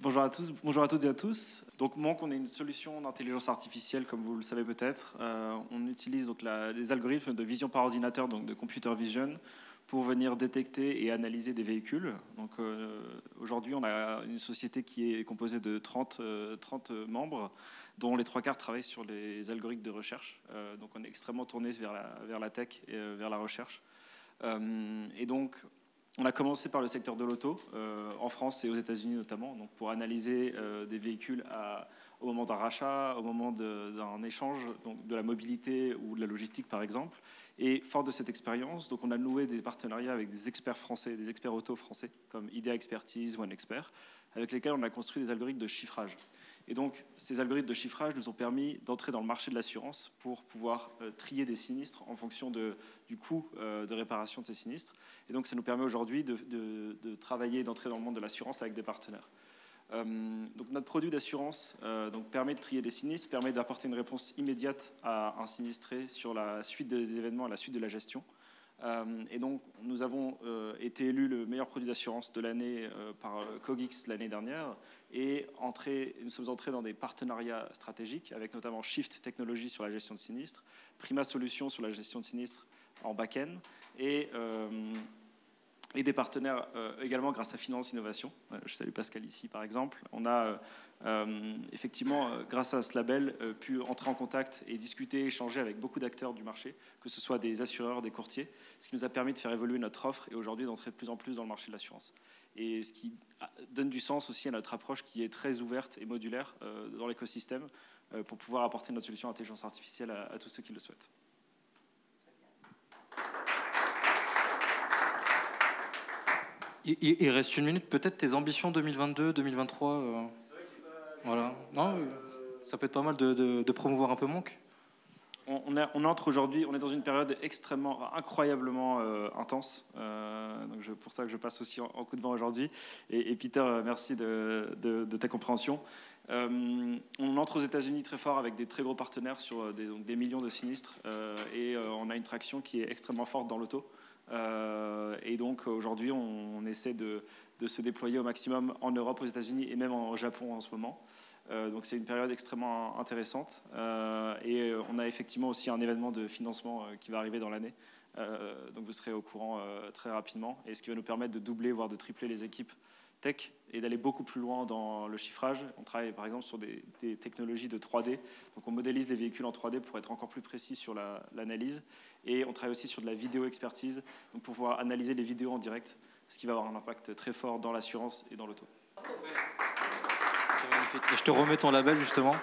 Bonjour à tous, bonjour à toutes et à tous. Donc Monk, on est une solution d'intelligence artificielle, comme vous le savez peut-être. On utilise donc des algorithmes de vision par ordinateur, donc de computer vision, pour venir détecter et analyser des véhicules. Donc aujourd'hui, on a une société qui est composée de 30 membres, dont les trois quarts travaillent sur les algorithmes de recherche. Donc on est extrêmement tourné vers la tech et vers la recherche. Et donc, on a commencé par le secteur de l'auto, en France et aux États-Unis notamment, donc pour analyser des véhicules au moment d'un rachat, au moment d'un échange, donc de la mobilité ou de la logistique par exemple. Et fort de cette expérience, donc on a noué des partenariats avec des experts français, des experts auto français, comme IDEA Expertise, OneExpert, avec lesquels on a construit des algorithmes de chiffrage. Et donc, ces algorithmes de chiffrage nous ont permis d'entrer dans le marché de l'assurance pour pouvoir trier des sinistres en fonction du coût de réparation de ces sinistres. Et donc, ça nous permet aujourd'hui de travailler, d'entrer dans le monde de l'assurance avec des partenaires. Donc, notre produit d'assurance permet de trier des sinistres, permet d'apporter une réponse immédiate à un sinistré sur la suite des événements et la suite de la gestion. Et donc, nous avons été élus le meilleur produit d'assurance de l'année par Cogix l'année dernière et nous sommes entrés dans des partenariats stratégiques avec notamment Shift Technologies sur la gestion de sinistres, Prima Solutions sur la gestion de sinistres en back-end et des partenaires également grâce à Finance Innovation. Je salue Pascal ici par exemple. On a effectivement, grâce à ce label, pu entrer en contact et discuter, échanger avec beaucoup d'acteurs du marché, que ce soit des assureurs, des courtiers, ce qui nous a permis de faire évoluer notre offre et aujourd'hui d'entrer de plus en plus dans le marché de l'assurance. Et ce qui donne du sens aussi à notre approche qui est très ouverte et modulaire dans l'écosystème pour pouvoir apporter notre solution d'intelligence artificielle à tous ceux qui le souhaitent. Il reste une minute, peut-être tes ambitions 2022, 2023 C'est vrai que j'ai pas... Voilà. Non, ça peut être pas mal de promouvoir un peu Monk. On entre aujourd'hui, on est dans une période incroyablement intense. Donc pour ça que je passe aussi en coup de vent aujourd'hui. Et Peter, merci de ta compréhension. On entre aux États-Unis très fort avec des très gros partenaires sur des millions de sinistres. Et on a une traction qui est extrêmement forte dans l'auto. Et donc aujourd'hui, on essaie de se déployer au maximum en Europe, aux États-Unis et même au Japon en ce moment. Donc c'est une période extrêmement intéressante. Et on a effectivement aussi un événement de financement qui va arriver dans l'année. Donc vous serez au courant très rapidement. Et ce qui va nous permettre de doubler, voire de tripler les équipes tech et d'aller beaucoup plus loin dans le chiffrage. On travaille par exemple sur des technologies de 3D. Donc on modélise les véhicules en 3D pour être encore plus précis sur l'analyse. Et on travaille aussi sur de la vidéo expertise, donc pour pouvoir analyser les vidéos en direct, ce qui va avoir un impact très fort dans l'assurance et dans l'auto. Et je te remets ton label justement.